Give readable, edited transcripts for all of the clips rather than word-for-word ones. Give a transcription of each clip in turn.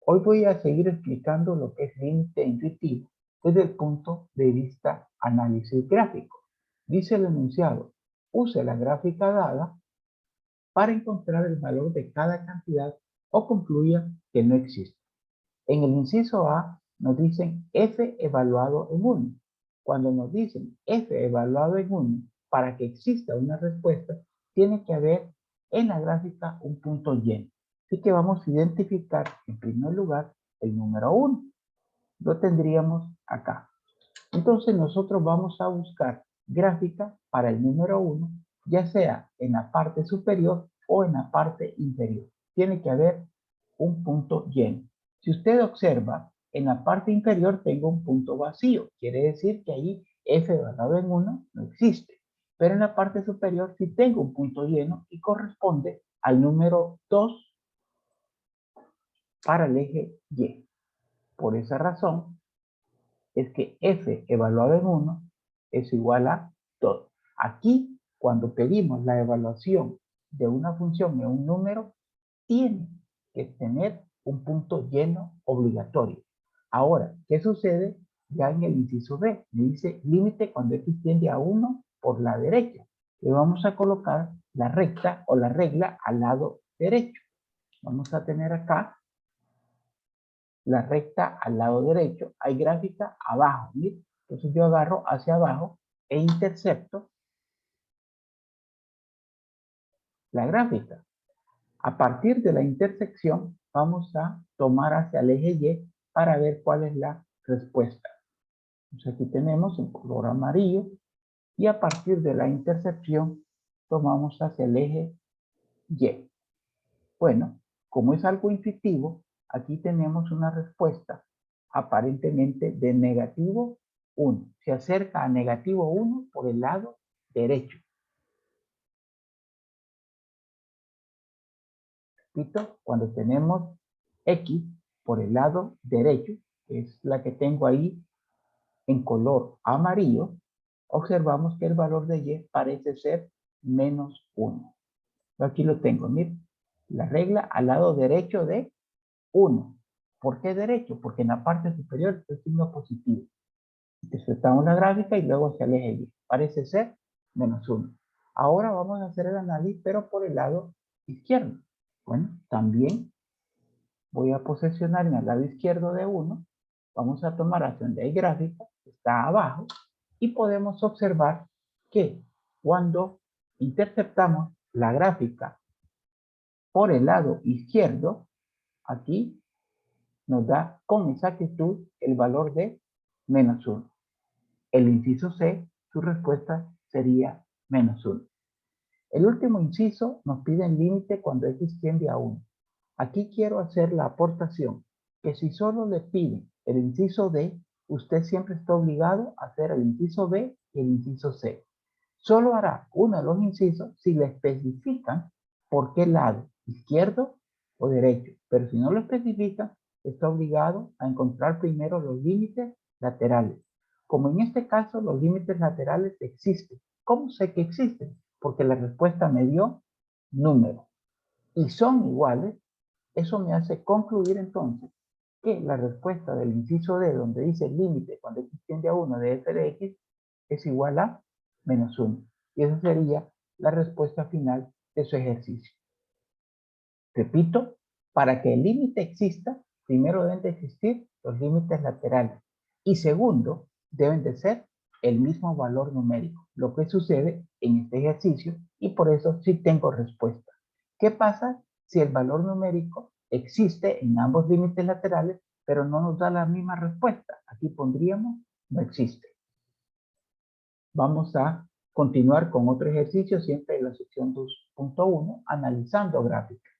Hoy voy a seguir explicando lo que es límite intuitivo desde el punto de vista análisis gráfico. Dice el enunciado, use la gráfica dada para encontrar el valor de cada cantidad o concluya que no existe. En el inciso A nos dicen f evaluado en 1. Cuando nos dicen f evaluado en 1, para que exista una respuesta, tiene que haber en la gráfica un punto lleno. Así que vamos a identificar en primer lugar el número 1. Lo tendríamos acá. Entonces nosotros vamos a buscar gráfica para el número 1, ya sea en la parte superior o en la parte inferior. Tiene que haber un punto lleno. Si usted observa, en la parte inferior tengo un punto vacío. Quiere decir que ahí f evaluado en 1 no existe. Pero en la parte superior sí tengo un punto lleno y corresponde al número 2 para el eje Y. Por esa razón es que f evaluado en 1 es igual a 2. Aquí, cuando pedimos la evaluación de una función en un número, tiene que tener un punto lleno obligatorio. Ahora, ¿qué sucede? Ya en el inciso B, me dice límite cuando x tiende a 1 por la derecha. Le vamos a colocar la recta o la regla al lado derecho. Vamos a tener acá la recta al lado derecho. Hay gráfica abajo. ¿Sí? Entonces yo agarro hacia abajo e intercepto la gráfica. A partir de la intersección, vamos a tomar hacia el eje Y para ver cuál es la respuesta. Entonces aquí tenemos en color amarillo y a partir de la intersección tomamos hacia el eje Y. Bueno, como es algo intuitivo, aquí tenemos una respuesta aparentemente de negativo 1. Se acerca a negativo 1 por el lado derecho. Repito, cuando tenemos X por el lado derecho, que es la que tengo ahí en color amarillo, observamos que el valor de Y parece ser menos 1. Aquí lo tengo, miren, la regla al lado derecho de 1. ¿Por qué derecho? Porque en la parte superior es el signo positivo. Interpretamos la gráfica y luego hacia el eje Y. Parece ser menos 1. Ahora vamos a hacer el análisis, pero por el lado izquierdo. Bueno, también voy a posesionar en el lado izquierdo de 1. Vamos a tomar hacia donde hay gráfica, está abajo, y podemos observar que cuando interceptamos la gráfica por el lado izquierdo, aquí nos da con exactitud el valor de menos 1. El inciso C, su respuesta sería menos 1. El último inciso nos pide el límite cuando x tiende a 1. Aquí quiero hacer la aportación que si solo le piden el inciso D, usted siempre está obligado a hacer el inciso B y el inciso C. Solo hará uno de los incisos si le especifican por qué lado, izquierdo o derecho. Pero si no lo especifican, está obligado a encontrar primero los límites laterales. Como en este caso los límites laterales existen. ¿Cómo sé que existen? Porque la respuesta me dio número. Y son iguales. Eso me hace concluir entonces que la respuesta del inciso D, donde dice el límite cuando x tiende a 1 de f de x, es igual a menos 1. Y esa sería la respuesta final de su ejercicio. Repito, para que el límite exista, primero deben de existir los límites laterales. Y segundo, deben de ser el mismo valor numérico. Lo que sucede en este ejercicio y por eso sí tengo respuesta. ¿Qué pasa si el valor numérico existe en ambos límites laterales, pero no nos da la misma respuesta? Aquí pondríamos no existe. Vamos a continuar con otro ejercicio, siempre en la sección 2.1, analizando gráficas.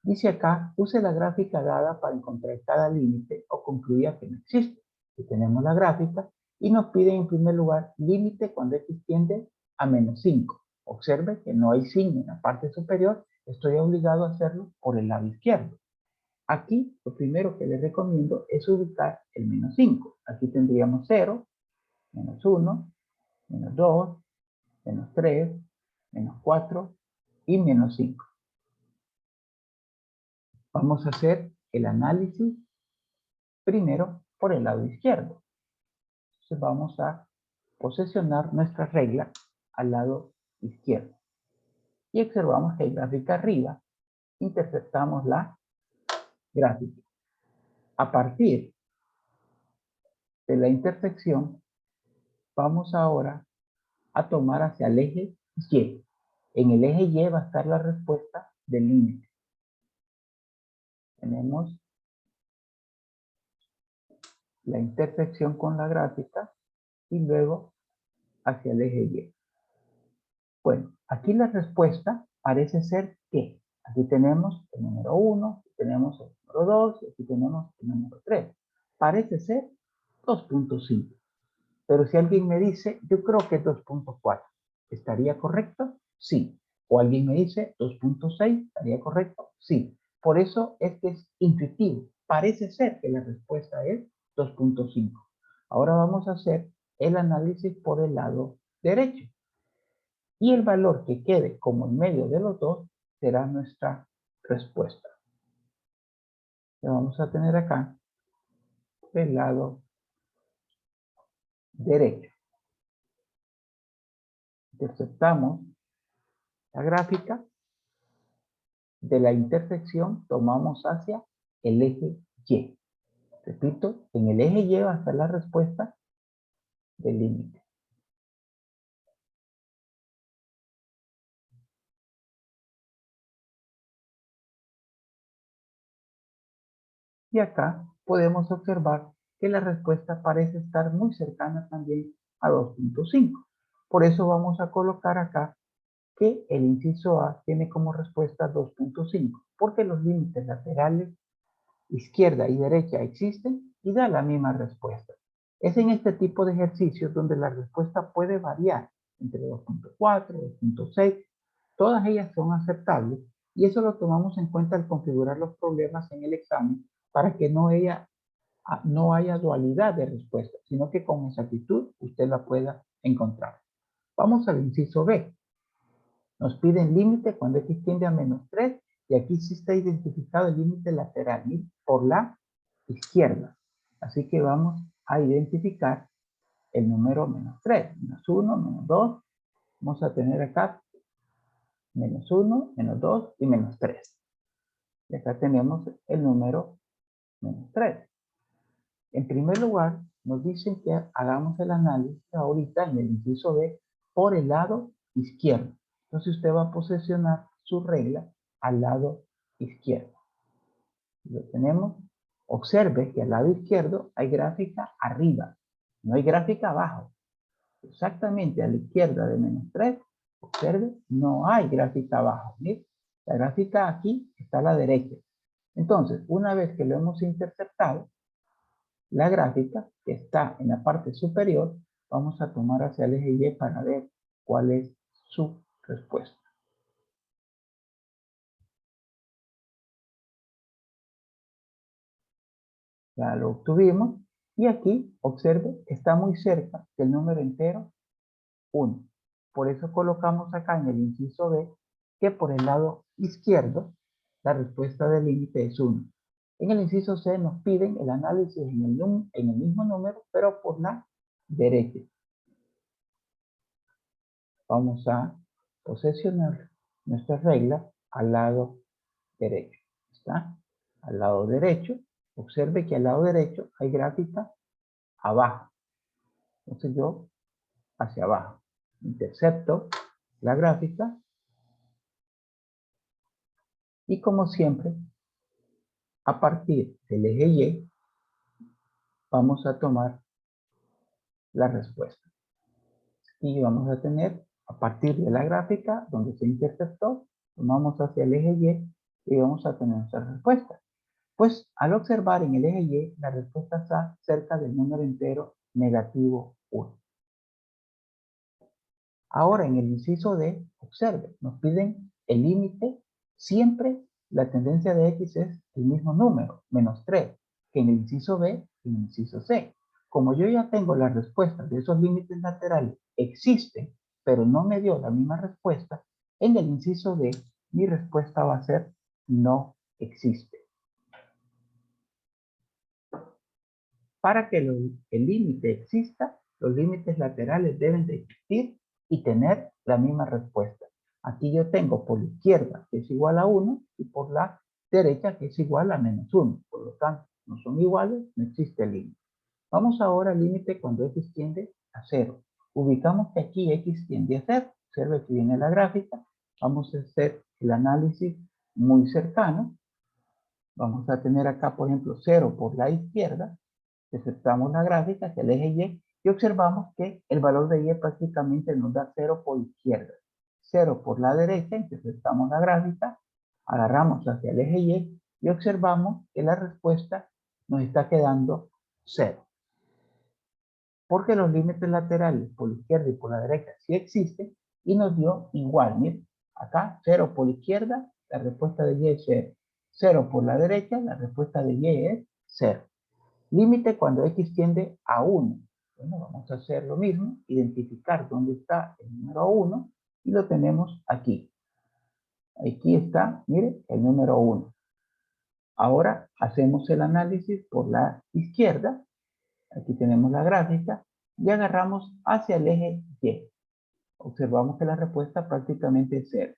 Dice acá, use la gráfica dada para encontrar cada límite o concluya que no existe. Aquí tenemos la gráfica y nos piden en primer lugar límite cuando x tiende a menos 5. Observe que no hay signo en la parte superior, estoy obligado a hacerlo por el lado izquierdo. Aquí lo primero que les recomiendo es ubicar el menos 5. Aquí tendríamos 0, menos 1, menos 2, menos 3, menos 4 y menos 5. Vamos a hacer el análisis primero por el lado izquierdo. Entonces vamos a posesionar nuestra regla al lado izquierdo. Y observamos que hay gráfica arriba, interceptamos la gráfica. A partir de la intersección, vamos ahora a tomar hacia el eje Y. En el eje Y va a estar la respuesta del límite. Tenemos la intersección con la gráfica y luego hacia el eje Y. Bueno, aquí la respuesta parece ser que aquí tenemos el número 1, aquí tenemos el número 2 y aquí tenemos el número 3. Parece ser 2.5. Pero si alguien me dice, yo creo que es 2.4, ¿estaría correcto? Sí. O alguien me dice 2.6, ¿estaría correcto? Sí. Por eso es que es intuitivo. Parece ser que la respuesta es 2.5. Ahora vamos a hacer el análisis por el lado derecho. Y el valor que quede como en medio de los dos será nuestra respuesta. Le vamos a tener acá el lado derecho. Interceptamos la gráfica. De la intersección tomamos hacia el eje Y. Repito, en el eje Y va a estar la respuesta del límite. Y acá podemos observar que la respuesta parece estar muy cercana también a 2.5. Por eso vamos a colocar acá que el inciso A tiene como respuesta 2.5, porque los límites laterales izquierda y derecha existen y da la misma respuesta. Es en este tipo de ejercicios donde la respuesta puede variar entre 2.4, 2.6, todas ellas son aceptables y eso lo tomamos en cuenta al configurar los problemas en el examen para que no haya dualidad de respuestas, sino que con exactitud usted la pueda encontrar. Vamos al inciso B. Nos piden límite cuando x tiende a -3 y aquí sí está identificado el límite lateral por la izquierda. Así que vamos a identificar el número -3, -1, -2. Vamos a tener acá -1, -2 y -3. Y acá tenemos el número -3. En primer lugar, nos dicen que hagamos el análisis ahorita en el inciso B por el lado izquierdo. Entonces usted va a posesionar su regla al lado izquierdo. Lo tenemos. Observe que al lado izquierdo hay gráfica arriba, no hay gráfica abajo. Exactamente a la izquierda de -3, observe, no hay gráfica abajo. ¿Sí? La gráfica aquí está a la derecha. Entonces, una vez que lo hemos interceptado, la gráfica que está en la parte superior, vamos a tomar hacia el eje Y para ver cuál es su respuesta. Ya lo obtuvimos y aquí, observe, está muy cerca del número entero 1. Por eso colocamos acá en el inciso B que por el lado izquierdo la respuesta del límite es 1. En el inciso C nos piden el análisis en el mismo número, pero por la derecha. Vamos a posesionar nuestra regla al lado derecho. ¿Está? Al lado derecho. Observe que al lado derecho hay gráfica abajo. Entonces yo hacia abajo. Intercepto la gráfica y como siempre, a partir del eje Y, vamos a tomar la respuesta. Y vamos a tener, a partir de la gráfica donde se interceptó, tomamos hacia el eje Y y vamos a tener nuestra respuesta. Pues al observar en el eje Y, la respuesta está cerca del número entero negativo 1. Ahora en el inciso D, observe, nos piden el límite, siempre la tendencia de X es el mismo número, -3, que en el inciso B y en el inciso C. Como yo ya tengo la respuesta de esos límites laterales, existen, pero no me dio la misma respuesta, en el inciso D mi respuesta va a ser no existe. Para que el límite exista, los límites laterales deben de existir y tener la misma respuesta. Aquí yo tengo por la izquierda que es igual a 1 y por la derecha que es igual a menos 1. Por lo tanto, no son iguales, no existe límite. Vamos ahora al límite cuando x tiende a 0. Ubicamos que aquí x tiende a 0. Observe que viene la gráfica. Vamos a hacer el análisis muy cercano. Vamos a tener acá, por ejemplo, 0 por la izquierda. Aceptamos la gráfica, que el eje Y, y observamos que el valor de Y prácticamente nos da 0 por izquierda. 0 por la derecha, interpretamos la gráfica, agarramos hacia el eje y observamos que la respuesta nos está quedando 0. Porque los límites laterales por la izquierda y por la derecha sí existen y nos dio igual. Miren, acá 0 por la izquierda, la respuesta de Y es 0. 0 por la derecha, la respuesta de Y es 0. Límite cuando x tiende a 1. Bueno, vamos a hacer lo mismo, identificar dónde está el número 1 y lo tenemos aquí. Aquí está, mire, el número 1. Ahora hacemos el análisis por la izquierda. Aquí tenemos la gráfica y agarramos hacia el eje Y. Observamos que la respuesta prácticamente es 0.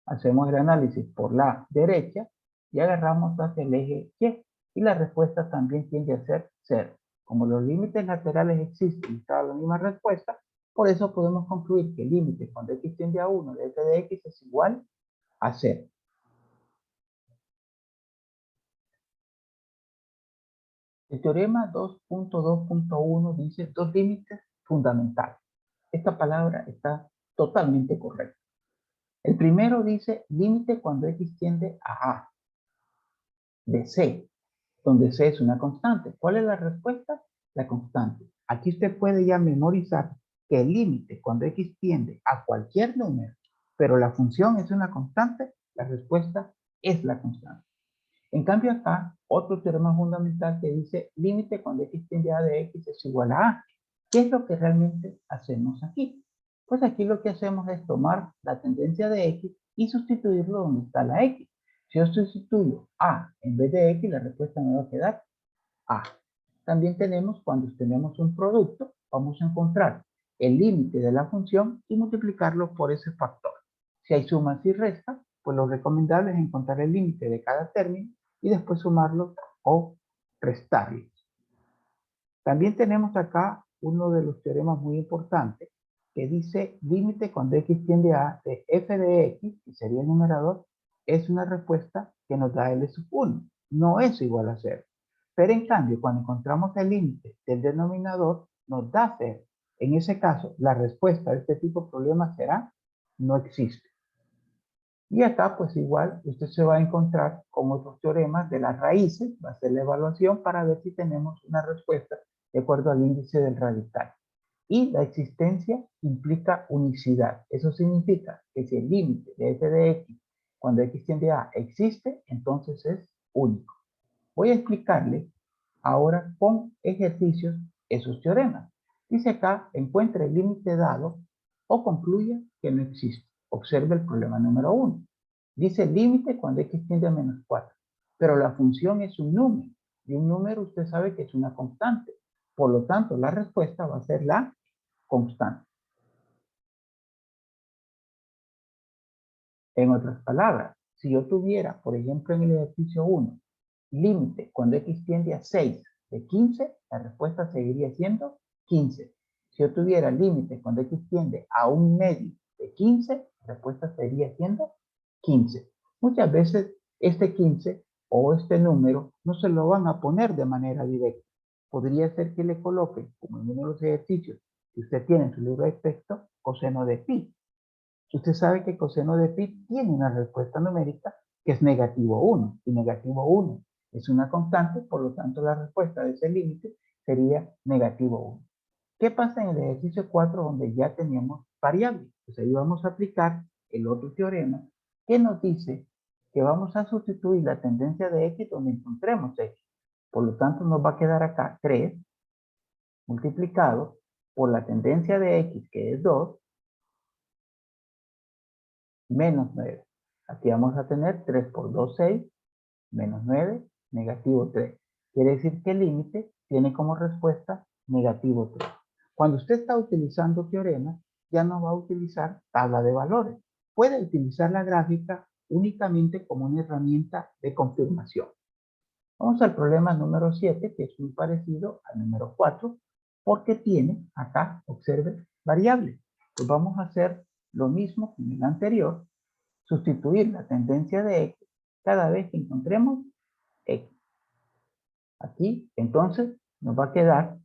Hacemos el análisis por la derecha y agarramos hacia el eje Y. Y la respuesta también tiende a ser 0. Como los límites laterales existen y está la misma respuesta, por eso podemos concluir que el límite cuando x tiende a 1 de f de x es igual a 0. El teorema 2.2.1 dice dos límites fundamentales. Esta palabra está totalmente correcta. El primero dice límite cuando x tiende a A de C, donde C es una constante. ¿Cuál es la respuesta? La constante. Aquí usted puede ya memorizar que el límite cuando x tiende a cualquier número, pero la función es una constante, la respuesta es la constante. En cambio acá, otro teorema fundamental que dice límite cuando x tiende a A de x es igual a A. ¿Qué es lo que realmente hacemos aquí? Pues aquí lo que hacemos es tomar la tendencia de x y sustituirlo donde está la x. Si yo sustituyo A en vez de x, la respuesta me va a quedar A. También tenemos, cuando tenemos un producto, vamos a encontrar el límite de la función y multiplicarlo por ese factor. Si hay sumas y restas, pues lo recomendable es encontrar el límite de cada término y después sumarlo o restarlo. También tenemos acá uno de los teoremas muy importantes que dice límite cuando x tiende a de f de x, que sería el numerador, es una respuesta que nos da L sub 1. No es igual a 0. Pero en cambio, cuando encontramos el límite del denominador, nos da 0. En ese caso, la respuesta de este tipo de problemas será no existe. Y acá, pues igual, usted se va a encontrar con otros teoremas de las raíces, va a hacer la evaluación para ver si tenemos una respuesta de acuerdo al índice del radical. Y la existencia implica unicidad. Eso significa que si el límite de f de x, cuando x tiende a existe, entonces es único. Voy a explicarle ahora con ejercicios esos teoremas. Dice acá, encuentre el límite dado o concluya que no existe. Observe el problema número 1. Dice límite cuando x tiende a menos 4. Pero la función es un número. Y un número usted sabe que es una constante. Por lo tanto, la respuesta va a ser la constante. En otras palabras, si yo tuviera, por ejemplo, en el ejercicio 1, límite cuando x tiende a 6 de 15, la respuesta seguiría siendo 15. Si yo tuviera límite cuando x tiende a un medio de 15, la respuesta seguiría siendo 15. Muchas veces este 15 o este número no se lo van a poner de manera directa. Podría ser que le coloquen, como en uno de los ejercicios que usted tiene en su libro de texto, coseno de pi. Usted sabe que coseno de pi tiene una respuesta numérica que es negativo 1, y negativo 1 es una constante, por lo tanto la respuesta de ese límite sería negativo 1. ¿Qué pasa en el ejercicio 4 donde ya teníamos variables? Pues ahí vamos a aplicar el otro teorema que nos dice que vamos a sustituir la tendencia de x donde encontremos x. Por lo tanto nos va a quedar acá 3 multiplicado por la tendencia de x que es 2 menos 9. Aquí vamos a tener 3 por 2, 6, menos 9, negativo 3. Quiere decir que el límite tiene como respuesta negativo 3. Cuando usted está utilizando teoremas, ya no va a utilizar tabla de valores. Puede utilizar la gráfica únicamente como una herramienta de confirmación. Vamos al problema número 7, que es muy parecido al número 4, porque tiene acá, observe, variables. Pues vamos a hacer lo mismo que en el anterior, sustituir la tendencia de X cada vez que encontremos X. Aquí, entonces, nos va a quedar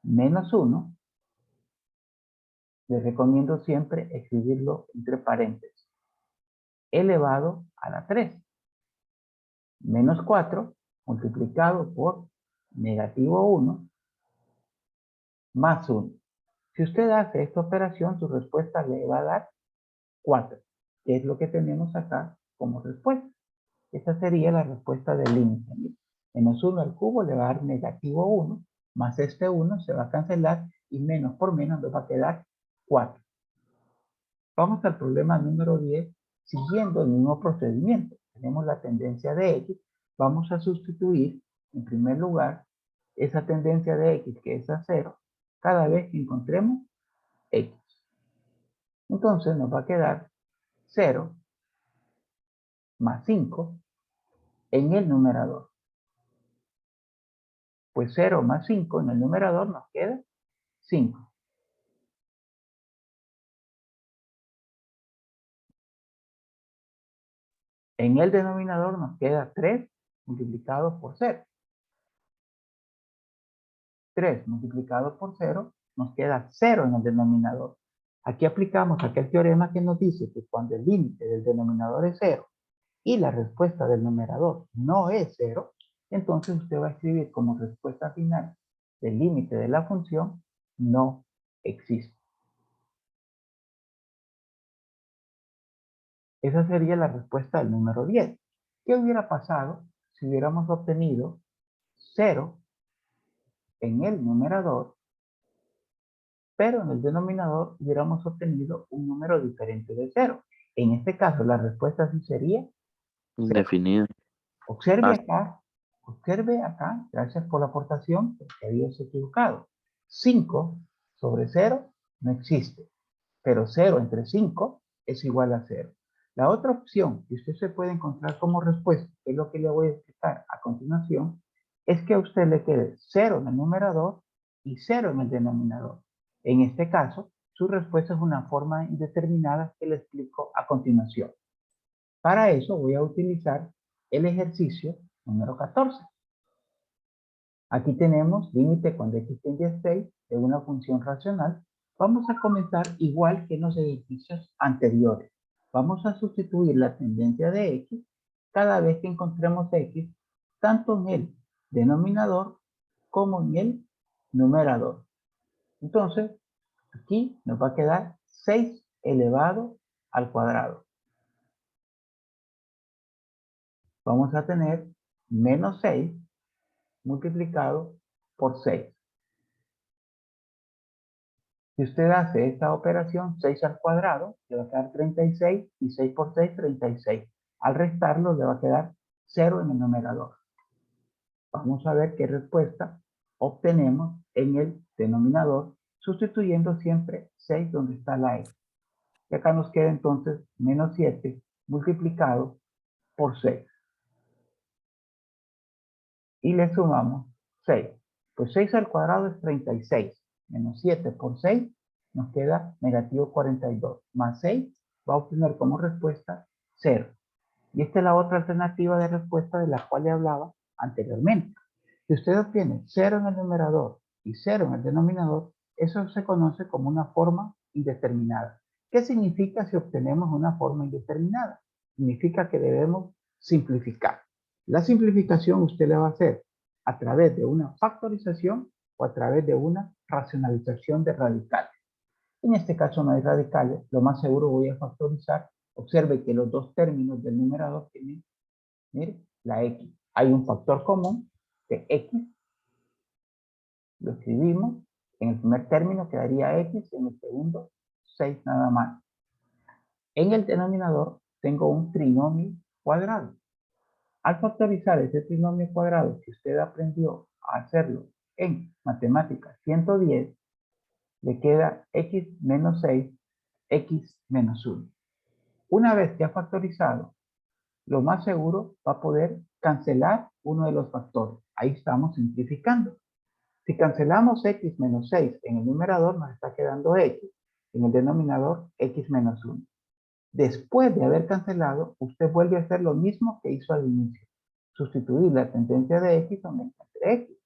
menos 1. Les recomiendo siempre escribirlo entre paréntesis. Elevado a la 3. Menos 4 multiplicado por negativo 1 más 1. Si usted hace esta operación, su respuesta le va a dar 4, que es lo que tenemos acá como respuesta. Esta sería la respuesta del límite. Menos 1 al cubo le va a dar negativo 1, más este 1 se va a cancelar y menos por menos nos va a quedar 4. Vamos al problema número 10, siguiendo el mismo procedimiento. Tenemos la tendencia de X, vamos a sustituir, en primer lugar, esa tendencia de X, que es a 0, cada vez que encontremos X. Entonces nos va a quedar 0 más 5 en el numerador. Pues 0 más 5 en el numerador nos queda 5. En el denominador nos queda 3 multiplicado por 0. 3 multiplicado por 0 nos queda 0 en el denominador. Aquí aplicamos aquel teorema que nos dice que cuando el límite del denominador es 0 y la respuesta del numerador no es 0, entonces usted va a escribir como respuesta final del límite de la función no existe. Esa sería la respuesta del número 10. ¿Qué hubiera pasado si hubiéramos obtenido 0 en el numerador, pero en el denominador hubiéramos obtenido un número diferente de 0? En este caso, la respuesta sí sería 0. Indefinido. Observe acá, gracias por la aportación, porque habías equivocado. 5 sobre 0 no existe, pero 0 entre 5 es igual a 0. La otra opción que usted se puede encontrar como respuesta, que es lo que le voy a explicar a continuación, es que a usted le quede 0 en el numerador y 0 en el denominador. En este caso, su respuesta es una forma indeterminada que le explico a continuación. Para eso voy a utilizar el ejercicio número 14. Aquí tenemos límite cuando x tiende a 6 de una función racional. Vamos a comenzar igual que en los ejercicios anteriores. Vamos a sustituir la tendencia de x cada vez que encontremos x, tanto en el denominador como en el numerador. Entonces, aquí nos va a quedar 6 elevado al cuadrado. Vamos a tener menos 6 multiplicado por 6. Si usted hace esta operación, 6 al cuadrado, le va a quedar 36 y 6 por 6, 36. Al restarlo, le va a quedar 0 en el numerador. Vamos a ver qué respuesta obtenemos en el denominador, sustituyendo siempre 6 donde está la x. Y acá nos queda entonces menos 7 multiplicado por 6. Y le sumamos 6. Pues 6 al cuadrado es 36. Menos 7 por 6 nos queda negativo 42. Más 6 va a obtener como respuesta 0. Y esta es la otra alternativa de respuesta de la cual le hablaba anteriormente. Si usted obtiene 0 en el numerador y 0 en el denominador, eso se conoce como una forma indeterminada. ¿Qué significa si obtenemos una forma indeterminada? Significa que debemos simplificar. La simplificación usted la va a hacer a través de una factorización o a través de una racionalización de radicales. En este caso no hay radicales, lo más seguro voy a factorizar. Observe que los dos términos del numerador tienen, mire, la x. Hay un factor común de x, lo escribimos, en el primer término quedaría x, en el segundo 6 nada más. En el denominador tengo un trinomio cuadrado. Al factorizar ese trinomio cuadrado que usted aprendió a hacerlo en matemáticas 110, le queda x menos 6, x menos 1. Una vez que ha factorizado, lo más seguro va a poder cancelar uno de los factores. Ahí estamos simplificando. Si cancelamos x menos 6 en el numerador, nos está quedando x. En el denominador, x menos 1. Después de haber cancelado, usted vuelve a hacer lo mismo que hizo al inicio. Sustituir la tendencia de x aumenta entre x.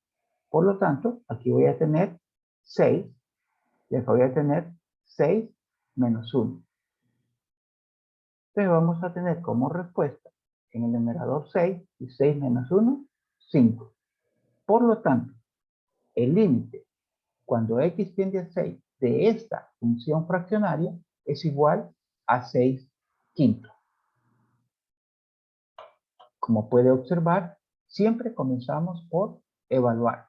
Por lo tanto, aquí voy a tener 6 y acá voy a tener 6 menos 1. Entonces vamos a tener como respuesta en el numerador 6 y 6 menos 1, 5. Por lo tanto, el límite cuando x tiende a 6 de esta función fraccionaria es igual a 6 quintos. Como puede observar, siempre comenzamos por evaluar.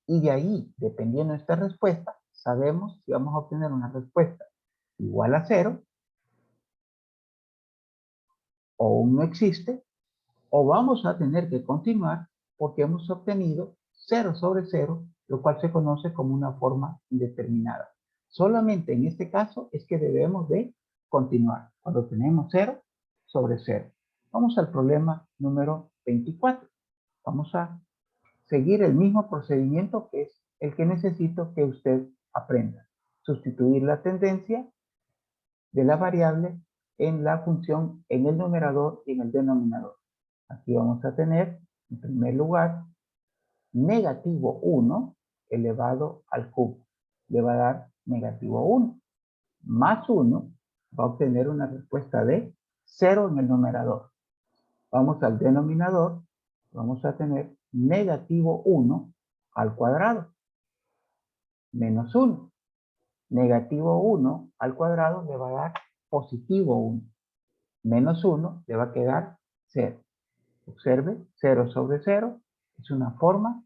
Y de ahí, dependiendo de esta respuesta, sabemos si vamos a obtener una respuesta igual a 0, o no existe, o vamos a tener que continuar porque hemos obtenido 0 sobre 0, lo cual se conoce como una forma indeterminada. Solamente en este caso es que debemos de continuar, cuando tenemos 0 sobre 0. Vamos al problema número 24. Vamos a seguir el mismo procedimiento que es el que necesito que usted aprenda. Sustituir la tendencia de la variable en la función en el numerador y en el denominador. Aquí vamos a tener, en primer lugar, negativo 1 elevado al cubo. Le va a dar negativo 1. Más 1 va a obtener una respuesta de 0 en el numerador. Vamos al denominador, vamos a tener negativo 1 al cuadrado, menos 1. Negativo 1 al cuadrado le va a dar positivo 1. Menos 1 le va a quedar 0. Observe, 0 sobre 0 es una forma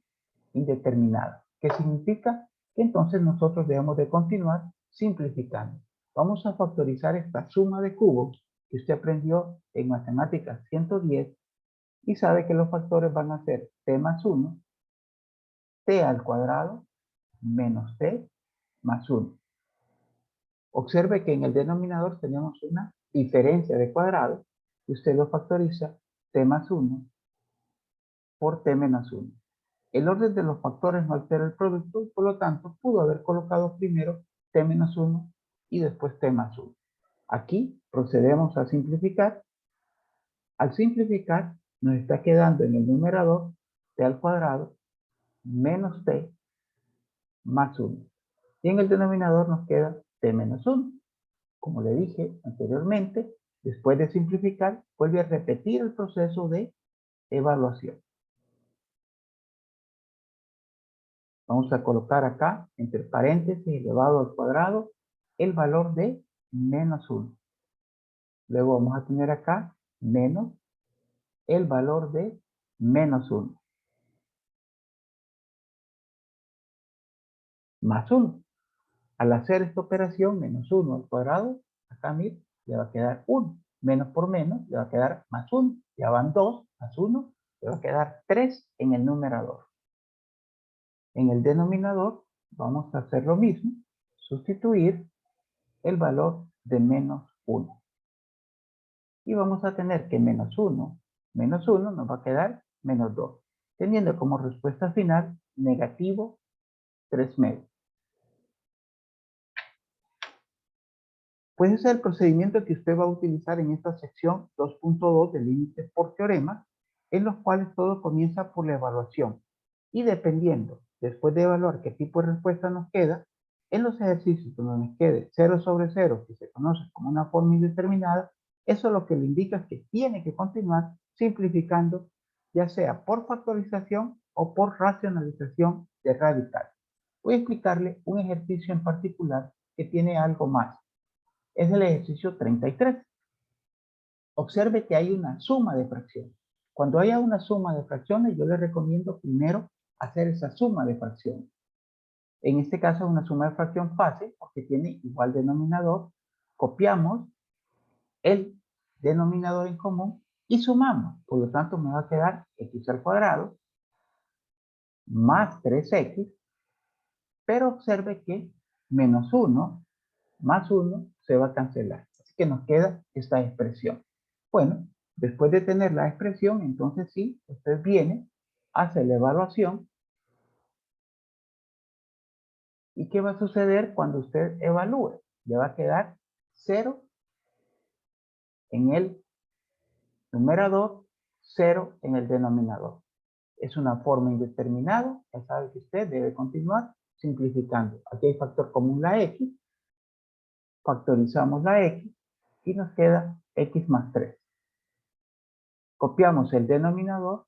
indeterminada. ¿Qué significa? Que entonces nosotros debemos de continuar simplificando. Vamos a factorizar esta suma de cubos que usted aprendió en matemáticas 110 y sabe que los factores van a ser t más 1, t al cuadrado, menos t más 1. Observe que en el denominador tenemos una diferencia de cuadrado y usted lo factoriza t más 1 por t menos 1. El orden de los factores no altera el producto y por lo tanto pudo haber colocado primero t menos 1 y después t más 1. Aquí procedemos a simplificar. Al simplificar nos está quedando en el numerador t al cuadrado menos t más 1. Y en el denominador nos queda t menos 1. Como le dije anteriormente, después de simplificar, vuelve a repetir el proceso de evaluación. Vamos a colocar acá, entre paréntesis, elevado al cuadrado, el valor de menos 1. Luego vamos a tener acá menos el valor de menos 1. Más 1. Al hacer esta operación, menos 1 al cuadrado, acá mire, le va a quedar 1. Menos por menos, le va a quedar más 1. Ya van 2, más 1, le va a quedar 3 en el numerador. En el denominador vamos a hacer lo mismo, sustituir el valor de menos 1. Y vamos a tener que menos 1 nos va a quedar menos 2, teniendo como respuesta final negativo 3 medios. Pues ese es el procedimiento que usted va a utilizar en esta sección 2.2 de límites por teorema, en los cuales todo comienza por la evaluación. Y dependiendo, después de evaluar qué tipo de respuesta nos queda, en los ejercicios donde nos quede 0 sobre 0, que se conoce como una forma indeterminada, eso lo que le indica es que tiene que continuar simplificando, ya sea por factorización o por racionalización de radical. Voy a explicarle un ejercicio en particular que tiene algo más. Es el ejercicio 33. Observe que hay una suma de fracciones. Cuando haya una suma de fracciones, yo le recomiendo primero hacer esa suma de fracciones. En este caso es una suma de fracción fácil porque tiene igual denominador. Copiamos el denominador en común y sumamos. Por lo tanto, me va a quedar x al cuadrado más 3x, pero observe que menos 1 más 1 se va a cancelar. Así que nos queda esta expresión. Bueno, después de tener la expresión, entonces sí, usted viene, hace la evaluación. ¿Y qué va a suceder cuando usted evalúe? Le va a quedar 0 en el numerador, 0 en el denominador. Es una forma indeterminada, ya sabe que usted debe continuar simplificando. Aquí hay factor común, la x, factorizamos la x y nos queda x más 3. Copiamos el denominador,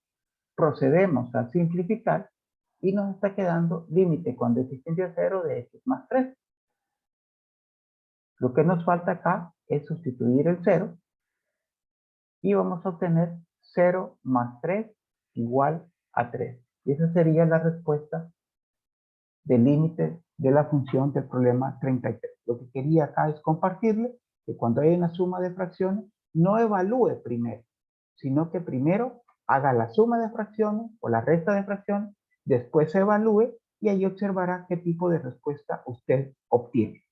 procedemos a simplificar y nos está quedando límite cuando x tiende a 0 de x más 3. Lo que nos falta acá es sustituir el 0 y vamos a obtener 0 más 3 igual a 3. Y esa sería la respuesta del límite de la función del problema 33. Lo que quería acá es compartirle que cuando hay una suma de fracciones, no evalúe primero, sino que primero haga la suma de fracciones o la resta de fracciones, después se evalúe y ahí observará qué tipo de respuesta usted obtiene.